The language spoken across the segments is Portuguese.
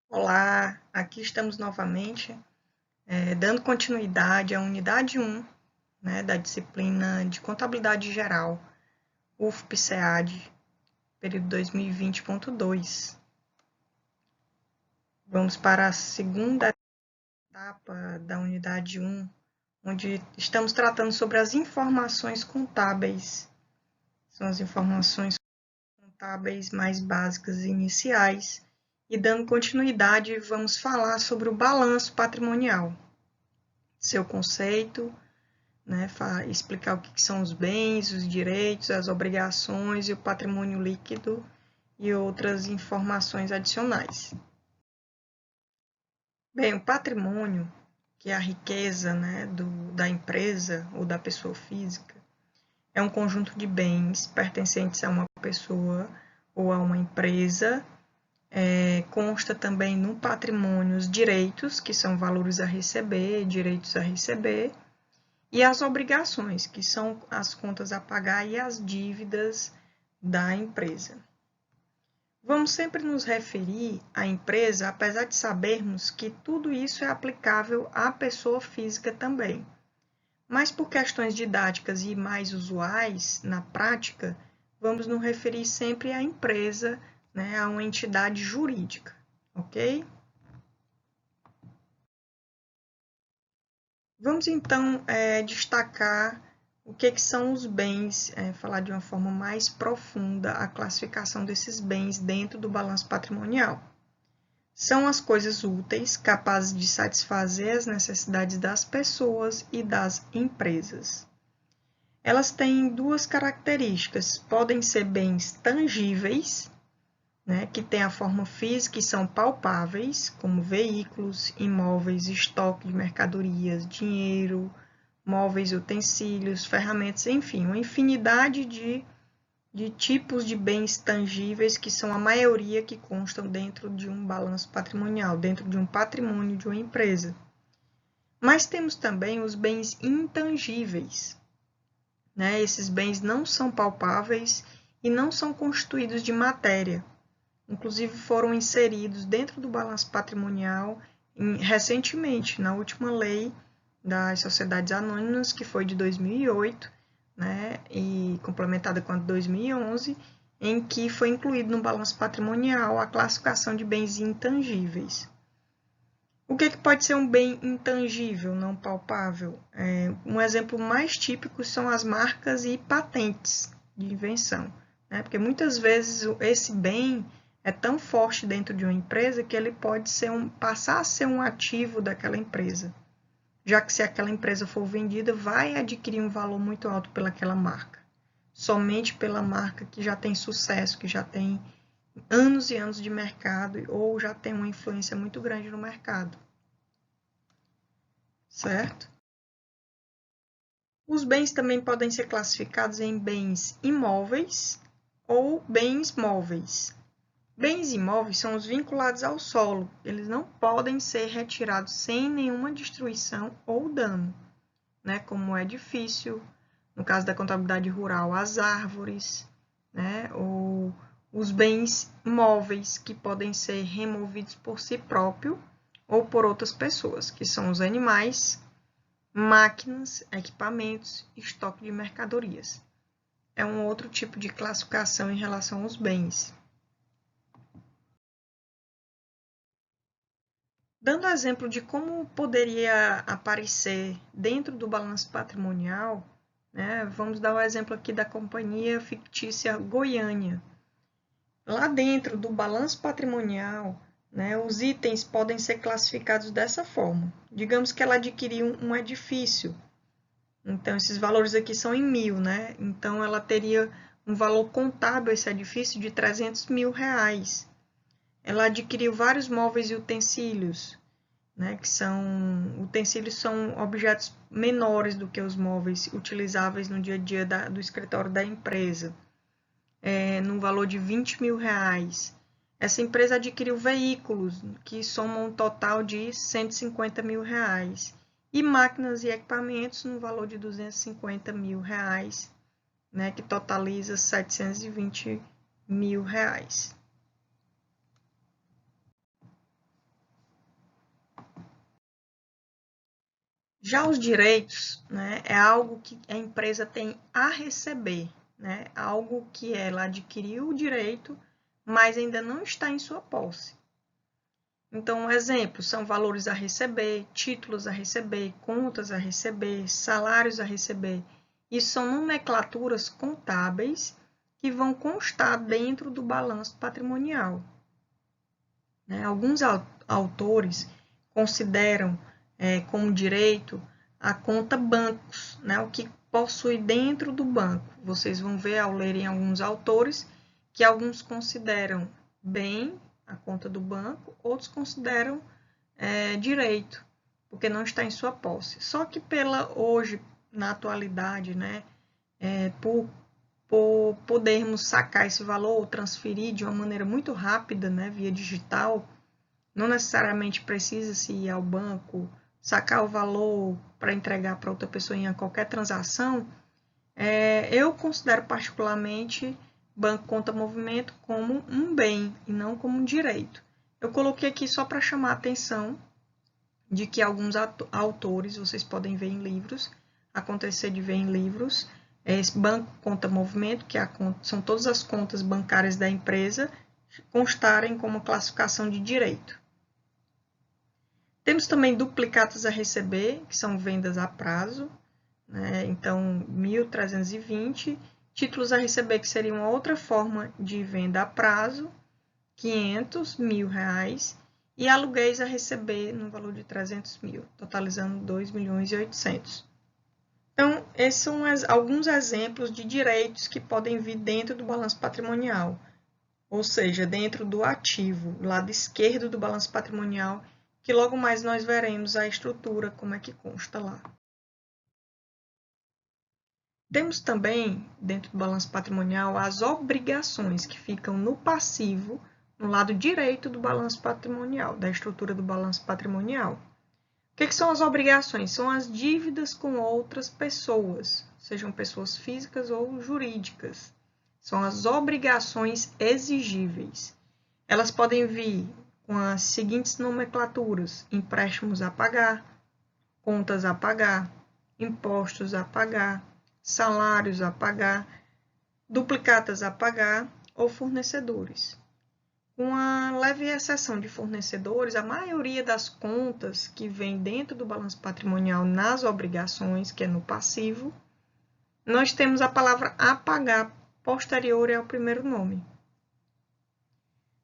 Olá, aqui estamos novamente, dando continuidade à unidade 1, né, da disciplina de Contabilidade Geral, UFP-SEAD, período 2020.2. Vamos para a segunda etapa da unidade 1, onde estamos tratando sobre as informações contábeis. São as informações contábeis mais básicas e iniciais. E dando continuidade, vamos falar sobre o balanço patrimonial, seu conceito, né, explicar o que são os bens, os direitos, as obrigações e o patrimônio líquido e outras informações adicionais. Bem, o patrimônio, que é a riqueza, né, da empresa ou da pessoa física, é um conjunto de bens pertencentes a uma pessoa ou a uma empresa. Consta também no patrimônio os direitos, que são valores a receber, direitos a receber, e as obrigações, que são as contas a pagar e as dívidas da empresa. Vamos sempre nos referir à empresa, apesar de sabermos que tudo isso é aplicável à pessoa física também. Mas por questões didáticas e mais usuais na prática, vamos nos referir sempre à empresa, né, a uma entidade jurídica, ok? Vamos então destacar o que são os bens, falar de uma forma mais profunda a classificação desses bens dentro do balanço patrimonial. São as coisas úteis, capazes de satisfazer as necessidades das pessoas e das empresas. Elas têm duas características: podem ser bens tangíveis, né, que têm a forma física e são palpáveis, como veículos, imóveis, estoque de mercadorias, dinheiro, móveis, utensílios, ferramentas, enfim, uma infinidade de tipos de bens tangíveis que são a maioria que constam dentro de um balanço patrimonial, dentro de um patrimônio de uma empresa. Mas temos também os bens intangíveis, né? Esses bens não são palpáveis e não são constituídos de matéria. Inclusive foram inseridos dentro do balanço patrimonial recentemente, na última lei das sociedades anônimas, que foi de 2008, né, e complementada com a de 2011, em que foi incluído no balanço patrimonial a classificação de bens intangíveis. O que pode ser um bem intangível, não palpável? Um exemplo mais típico são as marcas e patentes de invenção, né? Porque muitas vezes esse bem é tão forte dentro de uma empresa que ele pode passar a ser um ativo daquela empresa, já que se aquela empresa for vendida, vai adquirir um valor muito alto pelaquela marca, somente pela marca que já tem sucesso, que já tem anos e anos de mercado ou já tem uma influência muito grande no mercado. Certo? Os bens também podem ser classificados em bens imóveis ou bens móveis. Bens imóveis são os vinculados ao solo. Eles não podem ser retirados sem nenhuma destruição ou dano, né? Como o edifício, no caso da contabilidade rural, as árvores, né? Ou os bens móveis que podem ser removidos por si próprio ou por outras pessoas, que são os animais, máquinas, equipamentos, estoque de mercadorias. É um outro tipo de classificação em relação aos bens. Dando exemplo de como poderia aparecer dentro do balanço patrimonial, né, vamos dar o exemplo aqui da companhia fictícia Goiânia. Lá dentro do balanço patrimonial, né, os itens podem ser classificados dessa forma. Digamos que ela adquiriu um edifício. Então, esses valores aqui são em 1.000, né? Então, ela teria um valor contábil, esse edifício, de 300 mil reais. Ela adquiriu vários móveis e utensílios, né? Utensílios são objetos menores do que os móveis utilizáveis no dia a dia do escritório da empresa, num valor de 20 mil reais. Essa empresa adquiriu veículos que somam um total de 150 mil reais. E máquinas e equipamentos no valor de 250 mil reais, né, que totaliza 720 mil reais. Já os direitos, né, é algo que a empresa tem a receber, né, algo que ela adquiriu o direito, mas ainda não está em sua posse. Então, exemplos são valores a receber, títulos a receber, contas a receber, salários a receber. Isso são nomenclaturas contábeis que vão constar dentro do balanço patrimonial. Alguns autores consideram como direito a conta bancos, o que possui dentro do banco. Vocês vão ver ao lerem alguns autores que alguns consideram bem a conta do banco, outros consideram direito, porque não está em sua posse. Só que hoje, na atualidade, por podermos sacar esse valor ou transferir de uma maneira muito rápida, via digital, não necessariamente precisa-se ir ao banco, sacar o valor para entregar para outra pessoa em qualquer transação, eu considero particularmente banco conta movimento como um bem e não como um direito. Eu coloquei aqui só para chamar a atenção de que alguns autores, vocês podem ver em livros, acontecer de ver em livros, esse banco conta movimento, que são todas as contas bancárias da empresa, constarem como classificação de direito. Temos também duplicatas a receber, que são vendas a prazo, então 1.320, títulos a receber, que seria uma outra forma de venda a prazo, 500, R$1.000, e aluguéis a receber no valor de 300 mil, totalizando 2.800.000. Então, esses são alguns exemplos de direitos que podem vir dentro do balanço patrimonial, ou seja, dentro do ativo, do lado esquerdo do balanço patrimonial, que logo mais nós veremos a estrutura, como é que consta lá. Temos também, dentro do balanço patrimonial, as obrigações que ficam no passivo, no lado direito do balanço patrimonial, da estrutura do balanço patrimonial. O que são as obrigações? São as dívidas com outras pessoas, sejam pessoas físicas ou jurídicas. São as obrigações exigíveis. Elas podem vir com as seguintes nomenclaturas: empréstimos a pagar, contas a pagar, impostos a pagar, salários a pagar, duplicatas a pagar ou fornecedores. Com a leve exceção de fornecedores, a maioria das contas que vem dentro do balanço patrimonial nas obrigações, que é no passivo, nós temos a palavra a pagar posterior ao primeiro nome.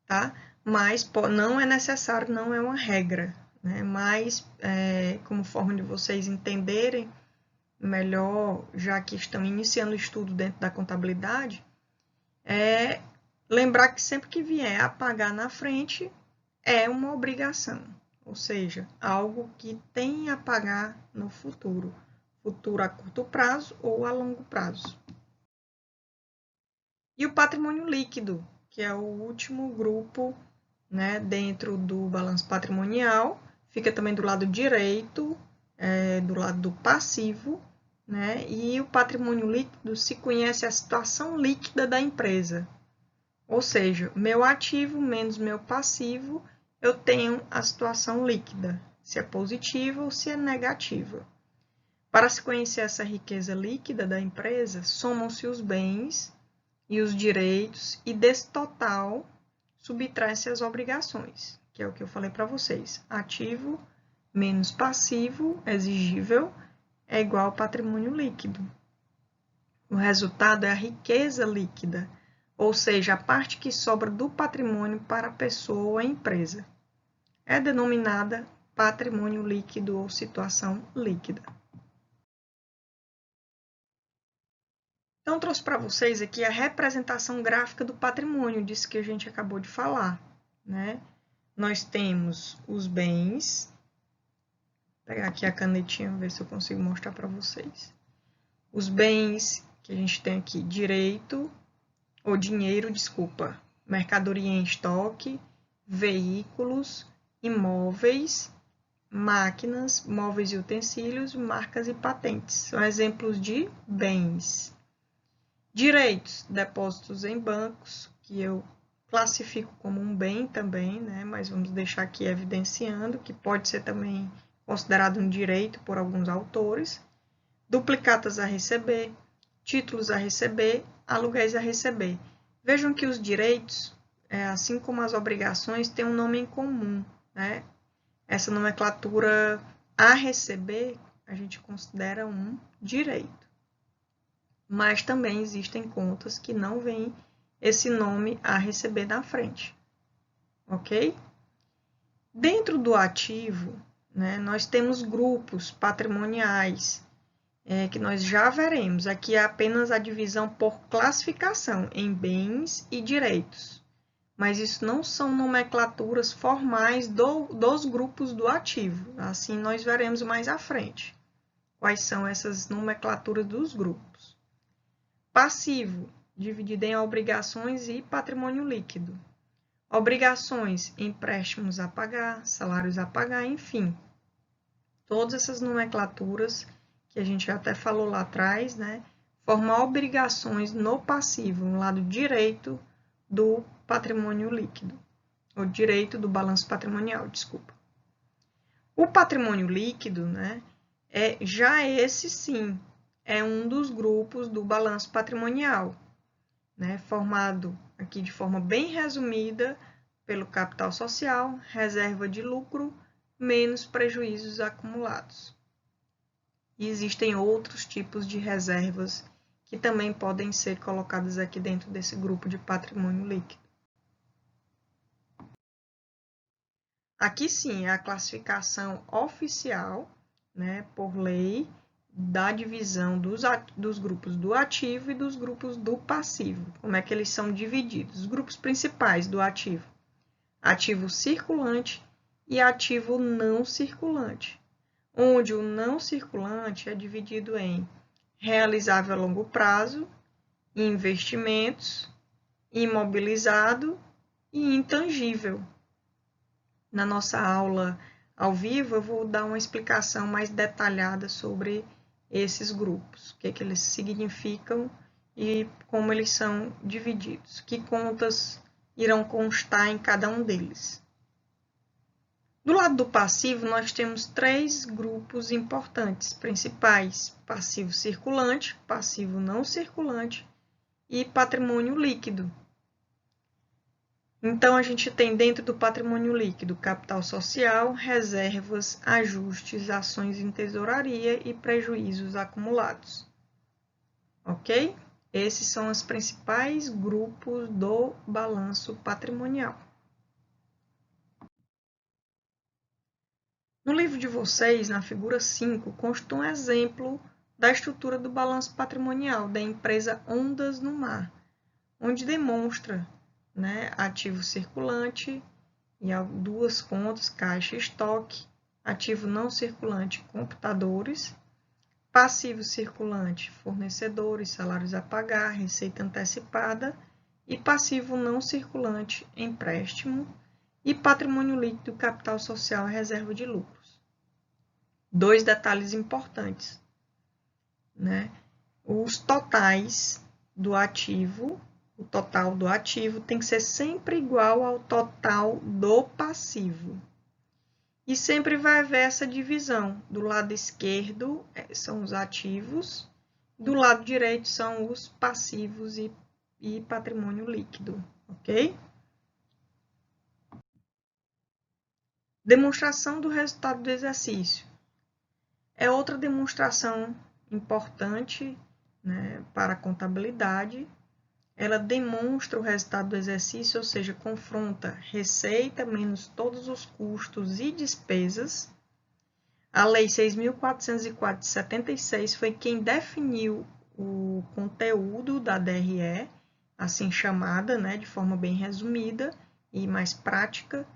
Tá? Mas não é necessário, não é uma regra, mas como forma de vocês entenderem melhor, já que estão iniciando o estudo dentro da contabilidade, lembrar que sempre que vier a pagar na frente é uma obrigação, ou seja, algo que tem a pagar no futuro a curto prazo ou a longo prazo. E o patrimônio líquido, que é o último grupo dentro do balanço patrimonial, fica também do lado direito, do lado do passivo, e o patrimônio líquido se conhece a situação líquida da empresa. Ou seja, meu ativo menos meu passivo, eu tenho a situação líquida, se é positiva ou se é negativa. Para se conhecer essa riqueza líquida da empresa, somam-se os bens e os direitos, e desse total subtrai-se as obrigações, que é o que eu falei para vocês. Ativo menos passivo exigível é igual ao patrimônio líquido. O resultado é a riqueza líquida, ou seja, a parte que sobra do patrimônio para a pessoa ou a empresa. É denominada patrimônio líquido ou situação líquida. Então, trouxe para vocês aqui a representação gráfica do patrimônio, disso que a gente acabou de falar. Nós temos os bens. Vou pegar aqui a canetinha, ver se eu consigo mostrar para vocês. Os bens que a gente tem aqui, dinheiro, mercadoria em estoque, veículos, imóveis, máquinas, móveis e utensílios, marcas e patentes. São exemplos de bens. Direitos, depósitos em bancos, que eu classifico como um bem também, mas vamos deixar aqui evidenciando que pode ser também considerado um direito por alguns autores, duplicatas a receber, títulos a receber, aluguéis a receber. Vejam que os direitos, assim como as obrigações, têm um nome em comum, né? Essa nomenclatura a receber, a gente considera um direito. Mas também existem contas que não vêm esse nome a receber na frente, ok? Dentro do ativo, né, nós temos grupos patrimoniais, que nós já veremos. Aqui é apenas a divisão por classificação em bens e direitos. Mas isso não são nomenclaturas formais dos grupos do ativo. Assim nós veremos mais à frente quais são essas nomenclaturas dos grupos. Passivo, dividido em obrigações e patrimônio líquido. Obrigações, empréstimos a pagar, salários a pagar, enfim. Todas essas nomenclaturas que a gente até falou lá atrás, né, formam obrigações no passivo, no lado direito do patrimônio líquido, ou direito do balanço patrimonial, desculpa. O patrimônio líquido, né, já esse sim, é um dos grupos do balanço patrimonial, né, formado aqui de forma bem resumida pelo capital social, reserva de lucro, menos prejuízos acumulados. E existem outros tipos de reservas que também podem ser colocadas aqui dentro desse grupo de patrimônio líquido. Aqui sim é a classificação oficial, né, por lei, da divisão dos grupos do ativo e dos grupos do passivo. Como é que eles são divididos? Os grupos principais do ativo: ativo circulante e ativo não circulante, onde o não circulante é dividido em realizável a longo prazo, investimentos, imobilizado e intangível. Na nossa aula ao vivo, eu vou dar uma explicação mais detalhada sobre esses grupos, o que eles significam e como eles são divididos, que contas irão constar em cada um deles. Do lado do passivo, nós temos 3 grupos importantes, principais: passivo circulante, passivo não circulante e patrimônio líquido. Então, a gente tem dentro do patrimônio líquido capital social, reservas, ajustes, ações em tesouraria e prejuízos acumulados. Ok? Esses são os principais grupos do balanço patrimonial. No livro de vocês, na figura 5, consta um exemplo da estrutura do balanço patrimonial da empresa Ondas no Mar, onde demonstra, né, ativo circulante e 2 contas, caixa e estoque, ativo não circulante, computadores, passivo circulante, fornecedores, salários a pagar, receita antecipada, e passivo não circulante, empréstimo, e patrimônio líquido, capital social e reserva de lucros. 2 detalhes importantes, né? Os totais do ativo, o total do ativo tem que ser sempre igual ao total do passivo. E sempre vai haver essa divisão. Do lado esquerdo são os ativos, do lado direito são os passivos e patrimônio líquido, ok? Demonstração do resultado do exercício. É outra demonstração importante, né, para a contabilidade. Ela demonstra o resultado do exercício, ou seja, confronta receita menos todos os custos e despesas. A Lei 6.404 de 76 foi quem definiu o conteúdo da DRE, assim chamada, né, de forma bem resumida e mais prática.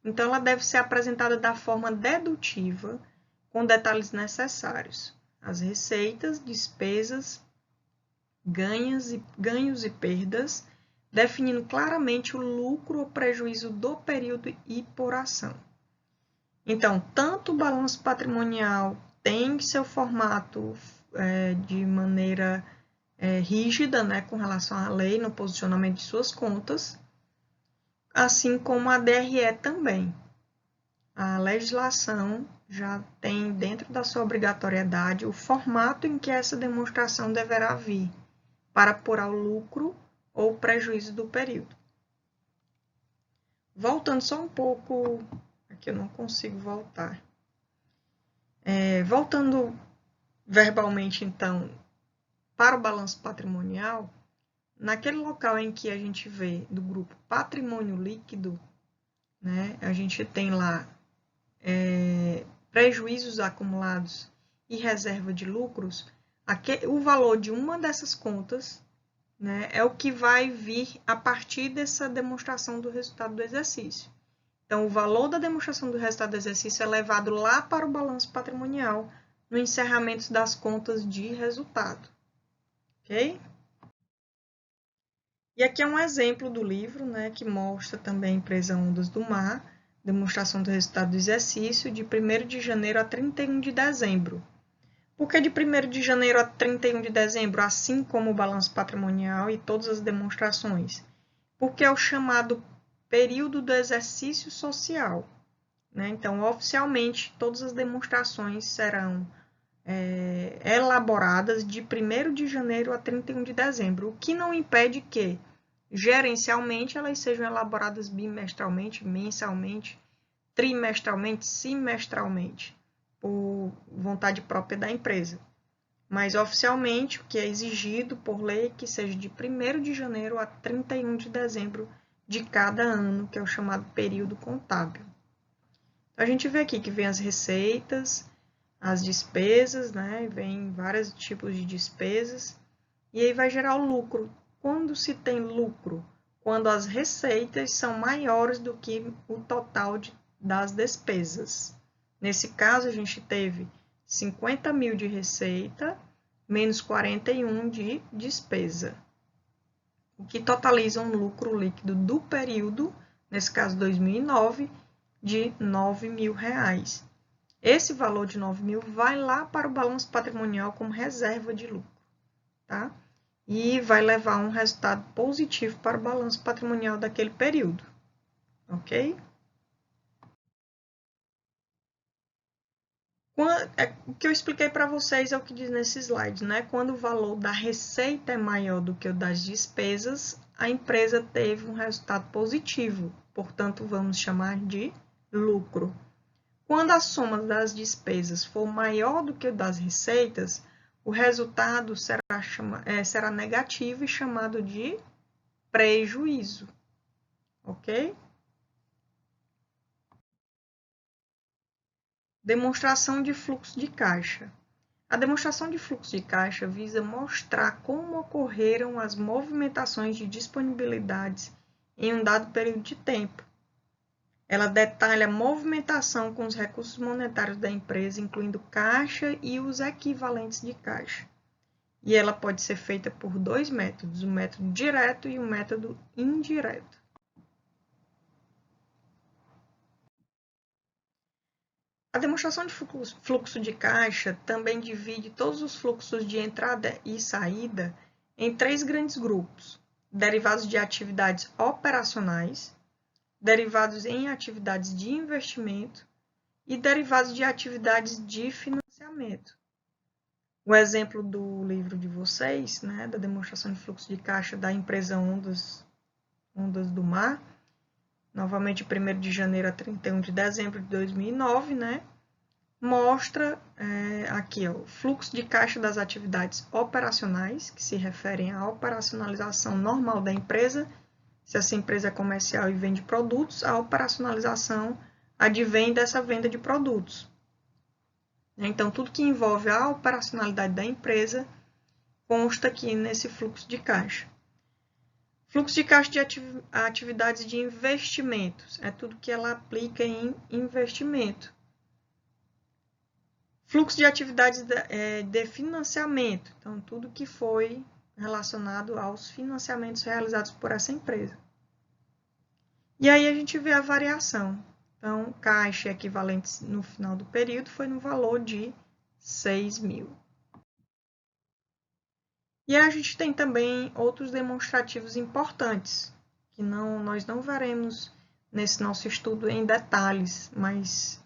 Então, ela deve ser apresentada da forma dedutiva, com detalhes necessários: as receitas, despesas, ganhos e perdas, definindo claramente o lucro ou prejuízo do período e por ação. Então, tanto o balanço patrimonial tem seu formato de maneira rígida, né, com relação à lei no posicionamento de suas contas, assim como a DRE também. A legislação já tem dentro da sua obrigatoriedade o formato em que essa demonstração deverá vir para apurar o lucro ou prejuízo do período. Voltando só um pouco, aqui eu não consigo voltar. Voltando verbalmente, então, para o balanço patrimonial, naquele local em que a gente vê do grupo patrimônio líquido, né, a gente tem lá prejuízos acumulados e reserva de lucros, o valor de uma dessas contas, né, é o que vai vir a partir dessa demonstração do resultado do exercício. Então, o valor da demonstração do resultado do exercício é levado lá para o balanço patrimonial no encerramento das contas de resultado. Ok? E aqui é um exemplo do livro, né, que mostra também a empresa Ondas do Mar, demonstração do resultado do exercício de 1º de janeiro a 31 de dezembro. Por que de 1º de janeiro a 31 de dezembro, assim como o balanço patrimonial e todas as demonstrações? Porque é o chamado período do exercício social, né? Então, oficialmente, todas as demonstrações serão elaboradas de 1º de janeiro a 31 de dezembro, o que não impede que, gerencialmente, elas sejam elaboradas bimestralmente, mensalmente, trimestralmente, semestralmente, por vontade própria da empresa. Mas, oficialmente, o que é exigido por lei é que seja de 1º de janeiro a 31 de dezembro de cada ano, que é o chamado período contábil. Então, a gente vê aqui que vem as receitas, as despesas, né? Vem vários tipos de despesas, e aí vai gerar o lucro. Quando se tem lucro? Quando as receitas são maiores do que o total das despesas. Nesse caso, a gente teve 50 mil de receita, menos 41 de despesa, o que totaliza um lucro líquido do período, nesse caso 2009, de R$ 9.000. Esse valor de 9.000 vai lá para o balanço patrimonial como reserva de lucro, tá? E vai levar um resultado positivo para o balanço patrimonial daquele período, ok? O que eu expliquei para vocês é o que diz nesse slide, né? Quando o valor da receita é maior do que o das despesas, a empresa teve um resultado positivo, portanto, vamos chamar de lucro. Quando a soma das despesas for maior do que o das receitas, o resultado será negativo e chamado de prejuízo, ok? Demonstração de fluxo de caixa. A demonstração de fluxo de caixa visa mostrar como ocorreram as movimentações de disponibilidades em um dado período de tempo. Ela detalha a movimentação com os recursos monetários da empresa, incluindo caixa e os equivalentes de caixa. E ela pode ser feita por dois métodos, o método direto e o método indireto. A demonstração de fluxo de caixa também divide todos os fluxos de entrada e saída em 3 grandes grupos: derivados de atividades operacionais, derivados em atividades de investimento e derivados de atividades de financiamento. O exemplo do livro de vocês, né, da demonstração de fluxo de caixa da empresa Ondas do Mar, novamente 1º de janeiro a 31 de dezembro de 2009, né, mostra aqui o fluxo de caixa das atividades operacionais, que se referem à operacionalização normal da empresa. Se essa empresa é comercial e vende produtos, a operacionalização advém dessa venda de produtos. Então, tudo que envolve a operacionalidade da empresa consta aqui nesse fluxo de caixa. Fluxo de caixa de atividades de investimentos, é tudo que ela aplica em investimento. Fluxo de atividades de financiamento, então tudo que foi relacionado aos financiamentos realizados por essa empresa. E aí a gente vê a variação. Então, caixa equivalente no final do período foi no valor de 6.000. E a gente tem também outros demonstrativos importantes, que nós não veremos nesse nosso estudo em detalhes, mas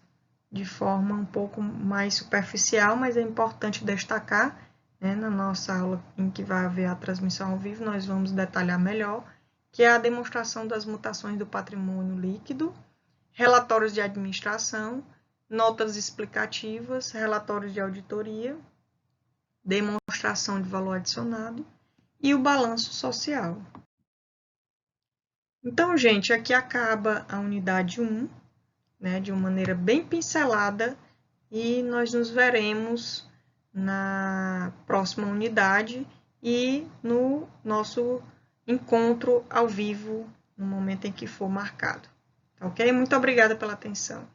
de forma um pouco mais superficial, mas é importante destacar, né, na nossa aula em que vai haver a transmissão ao vivo, nós vamos detalhar melhor, que é a demonstração das mutações do patrimônio líquido, relatórios de administração, notas explicativas, relatórios de auditoria, demonstração de valor adicionado e o balanço social. Então, gente, aqui acaba a unidade 1, né, de uma maneira bem pincelada, e nós nos veremos na próxima unidade e no nosso encontro ao vivo, no momento em que for marcado. Ok? Muito obrigada pela atenção.